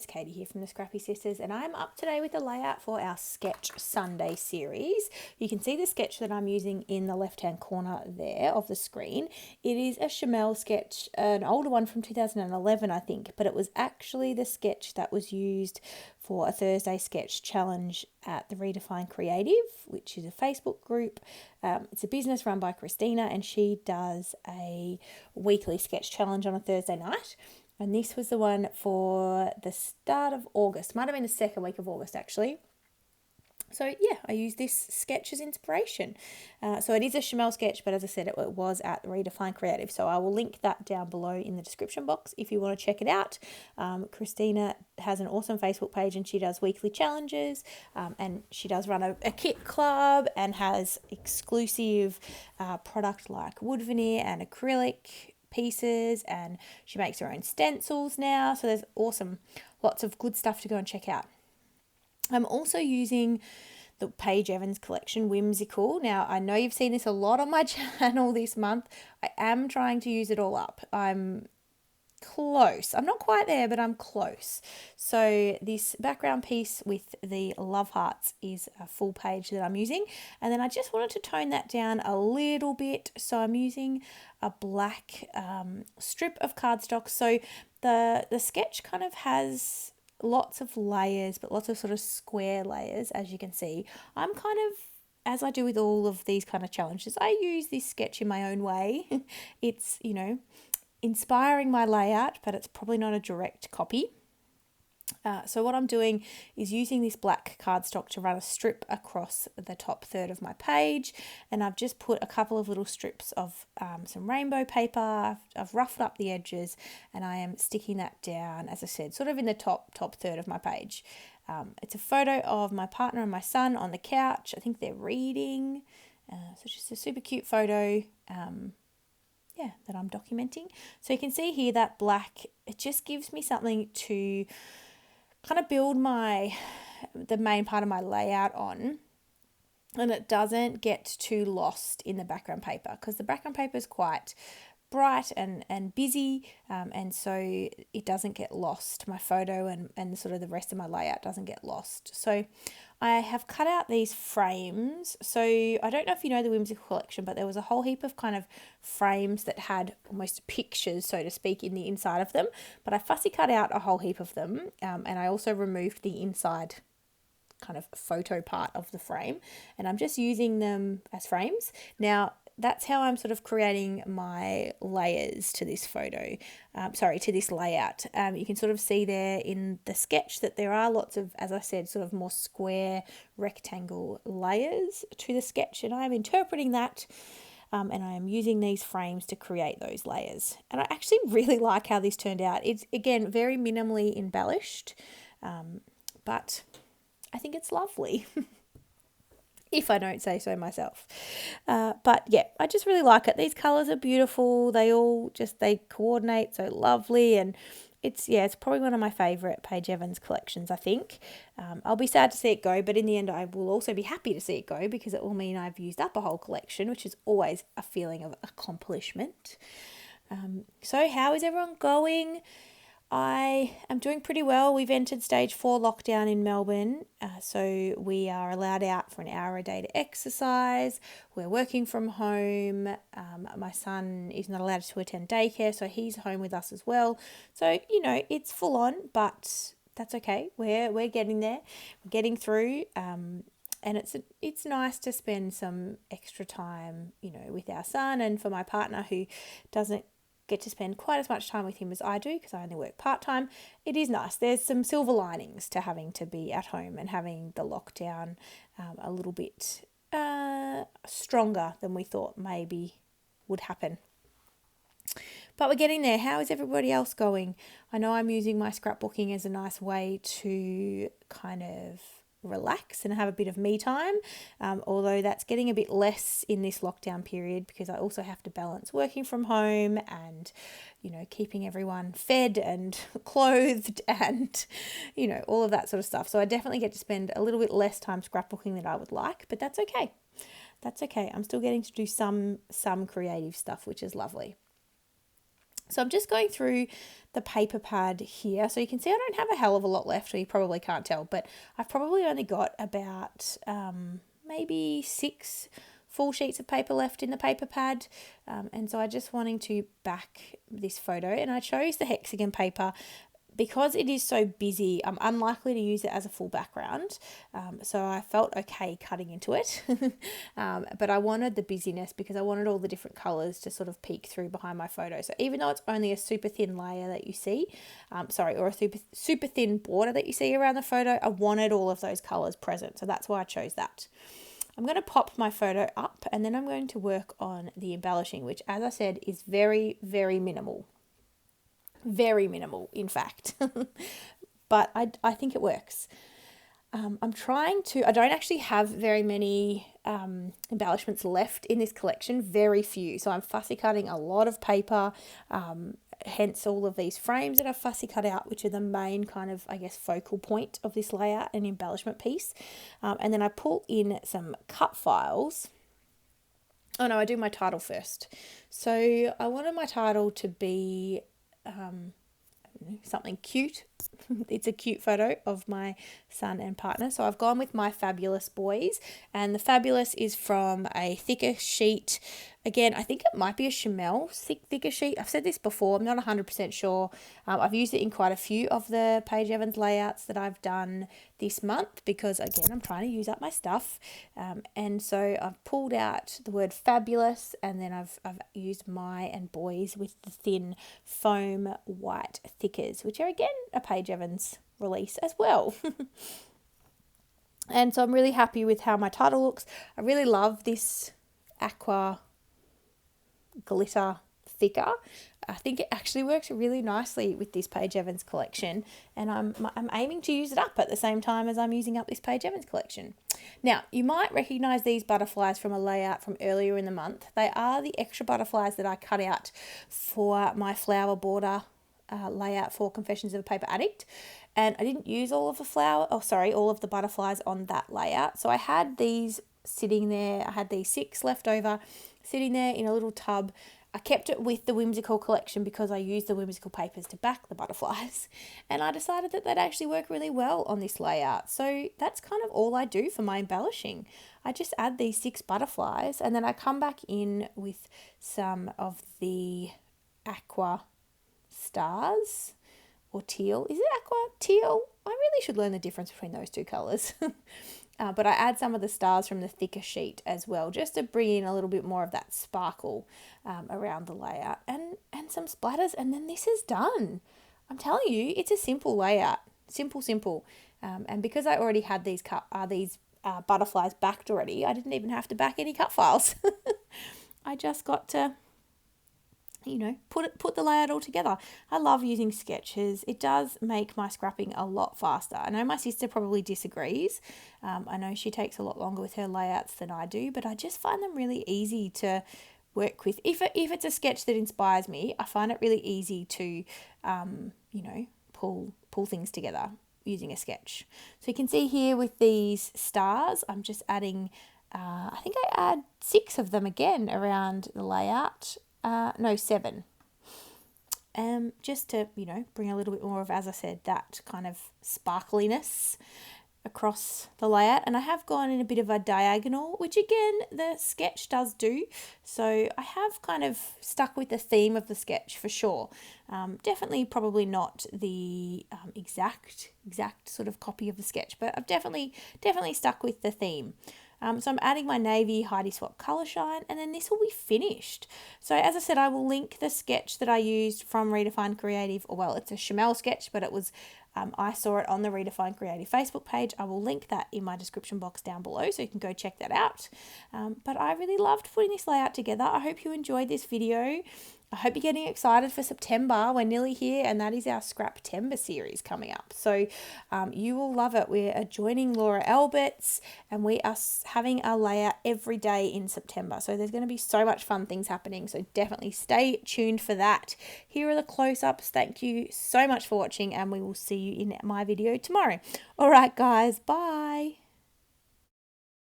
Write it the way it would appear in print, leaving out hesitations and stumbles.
Katie here from the Scrappy Sisters, and I'm up today with the layout for our Sketch Sunday series. You can see the sketch that I'm using in the left-hand corner there of the screen. It is a Chamel sketch, an older one from 2011, I think, but it was actually the sketch that was used for a Thursday sketch challenge at the Redefine Creative, which is a Facebook group. It's a business run by Christina, and she does a weekly sketch challenge on a Thursday night. And this was the one for the start of August. Might have been the second week of August, actually. So, yeah, I used this sketch as inspiration. So it is a Chamel sketch, but as I said, it was at Redefine Creative. So I will link that down below in the description box if you want to check it out. Christina has an awesome Facebook page, and she does weekly challenges. And she does run a kit club and has exclusive product like wood veneer and acrylic pieces, and she makes her own stencils now, so there's lots of good stuff to go and check out. I'm also using the Paige Evans collection, Whimsical. Now, I know you've seen this a lot on my channel this month. I am trying to use it all up. I'm close. I'm not quite there, but I'm close. So this background piece with the love hearts is a full page that I'm using, and then I just wanted to tone that down a little bit, so I'm using a black strip of cardstock. So the sketch kind of has lots of layers, but lots of sort of square layers, as you can see. I'm kind of, as I do with all of these kind of challenges, I use this sketch in my own way. It's, inspiring my layout, but it's probably not a direct copy. So what I'm doing is using this black cardstock to run a strip across the top third of my page, and I've just put a couple of little strips of some rainbow paper. I've roughed up the edges, and I am sticking that down, as I said, sort of in the top third of my page. It's a photo of my partner and my son on the couch. I think they're reading. So it's just a super cute photo. That I'm documenting. So you can see here that black, it just gives me something to kind of build the main part of my layout on, and it doesn't get too lost in the background paper, because the background paper is quite bright and busy, and so it doesn't get lost. My photo and sort of the rest of my layout doesn't get lost. So I have cut out these frames. So I don't know if you know the Whimsical collection, but there was a whole heap of kind of frames that had almost pictures, so to speak, in the inside of them. But I fussy cut out a whole heap of them, and I also removed the inside kind of photo part of the frame, and I'm just using them as frames. Now, that's how I'm sort of creating my layers to this to this layout. You can sort of see there in the sketch that there are lots of, as I said, sort of more square rectangle layers to the sketch, and I'm interpreting that, and I am using these frames to create those layers. And I actually really like how this turned out. It's, again, very minimally embellished, but I think it's lovely. If I don't say so myself. But yeah, I just really like it. These colours are beautiful. They coordinate so lovely, and it's probably one of my favourite Paige Evans collections, I think. I'll be sad to see it go, but in the end I will also be happy to see it go, because it will mean I've used up a whole collection, which is always a feeling of accomplishment. So how is everyone going? I am doing pretty well. We've entered stage 4 lockdown in Melbourne, so we are allowed out for an hour a day to exercise. We're working from home. My son is not allowed to attend daycare, so he's home with us as well. So, it's full on, but that's okay. We're getting there. We're getting through, and it's nice to spend some extra time, with our son, and for my partner who doesn't get to spend quite as much time with him as I do, because I only work part-time. It is nice. There's some silver linings to having to be at home and having the lockdown a little bit stronger than we thought maybe would happen. But we're getting there. How is everybody else going? I know I'm using my scrapbooking as a nice way to kind of relax and have a bit of me time, although that's getting a bit less in this lockdown period, because I also have to balance working from home and keeping everyone fed and clothed and all of that sort of stuff. So I definitely get to spend a little bit less time scrapbooking than I would like, but that's okay. I'm still getting to do some creative stuff, which is lovely. So I'm just going through the paper pad here. So you can see I don't have a hell of a lot left, or you probably can't tell, but I've probably only got about maybe 6 full sheets of paper left in the paper pad. And so I just wanting to back this photo, and I chose the hexagon paper because it is so busy. I'm unlikely to use it as a full background, so I felt okay cutting into it. But I wanted the busyness because I wanted all the different colours to sort of peek through behind my photo. So even though it's only a super thin layer that you see, or a super thin border that you see around the photo, I wanted all of those colours present. So that's why I chose that. I'm going to pop my photo up, and then I'm going to work on the embellishing, which, as I said, is very, very minimal. Very minimal, in fact. But I think it works. I don't actually have very many embellishments left in this collection, very few. So I'm fussy cutting a lot of paper, hence all of these frames that I've fussy cut out, which are the main kind of, I guess, focal point of this layout and embellishment piece. And then I pull in some cut files. Oh no, I do my title first. So I wanted my title to be something cute. It's a cute photo of my son and partner. So I've gone with My Fabulous Boys, and the Fabulous is from a thicker sheet. Again, I think it might be a Chamel thicker sheet. I've said this before, I'm not 100% sure. I've used it in quite a few of the Paige Evans layouts that I've done this month because, again, I'm trying to use up my stuff. And so I've pulled out the word fabulous, and then I've used My and Boys with the thin foam white thickers, which are, again, a Paige Evans release as well. And so I'm really happy with how my title looks. I really love this aqua glitter thicker. I think it actually works really nicely with this Paige Evans collection, and I'm aiming to use it up at the same time as I'm using up this Paige Evans collection. Now, you might recognize these butterflies from a layout from earlier in the month. They are the extra butterflies that I cut out for my flower border layout for Confessions of a Paper Addict, and I didn't use all of the butterflies on that layout. So I had these sitting there. I had these 6 left over sitting there in a little tub. I kept it with the whimsical collection because I used the whimsical papers to back the butterflies, and I decided that they'd actually work really well on this layout. So that's kind of all I do for my embellishing. I just add these 6 butterflies, and then I come back in with some of the aqua stars or teal. Is it aqua? Teal? I really should learn the difference between those two colours. But I add some of the stars from the thicker sheet as well, just to bring in a little bit more of that sparkle around the layout, and some splatters, and then this is done. I'm telling you, it's a simple layout. Simple. And because I already had these butterflies backed already, I didn't even have to back any cut files. I just got to put the layout all together. I love using sketches. It does make my scrapping a lot faster. I know my sister probably disagrees. I know she takes a lot longer with her layouts than I do, but I just find them really easy to work with. If it's a sketch that inspires me, I find it really easy to, pull things together using a sketch. So you can see here with these stars, I'm just adding, I think I add 6 of them again around the layout. 7. Just to, bring a little bit more of, as I said, that kind of sparkliness across the layout. And I have gone in a bit of a diagonal, which again, the sketch does do. So I have kind of stuck with the theme of the sketch for sure. Definitely probably not the exact sort of copy of the sketch, but I've definitely stuck with the theme. So I'm adding my navy Heidi Swap Colour Shine, and then this will be finished. So as I said, I will link the sketch that I used from Redefine Creative, it's a Chamel sketch, but it was, I saw it on the Redefine Creative Facebook page. I will link that in my description box down below, so you can go check that out. But I really loved putting this layout together. I hope you enjoyed this video. I hope you're getting excited for September. We're nearly here, and that is our Scraptember series coming up. So you will love it. We're joining Laura Alberts, and we are having a layout every day in September. So there's going to be so much fun things happening. So definitely stay tuned for that. Here are the close-ups. Thank you so much for watching, and we will see you in my video tomorrow. All right, guys. Bye.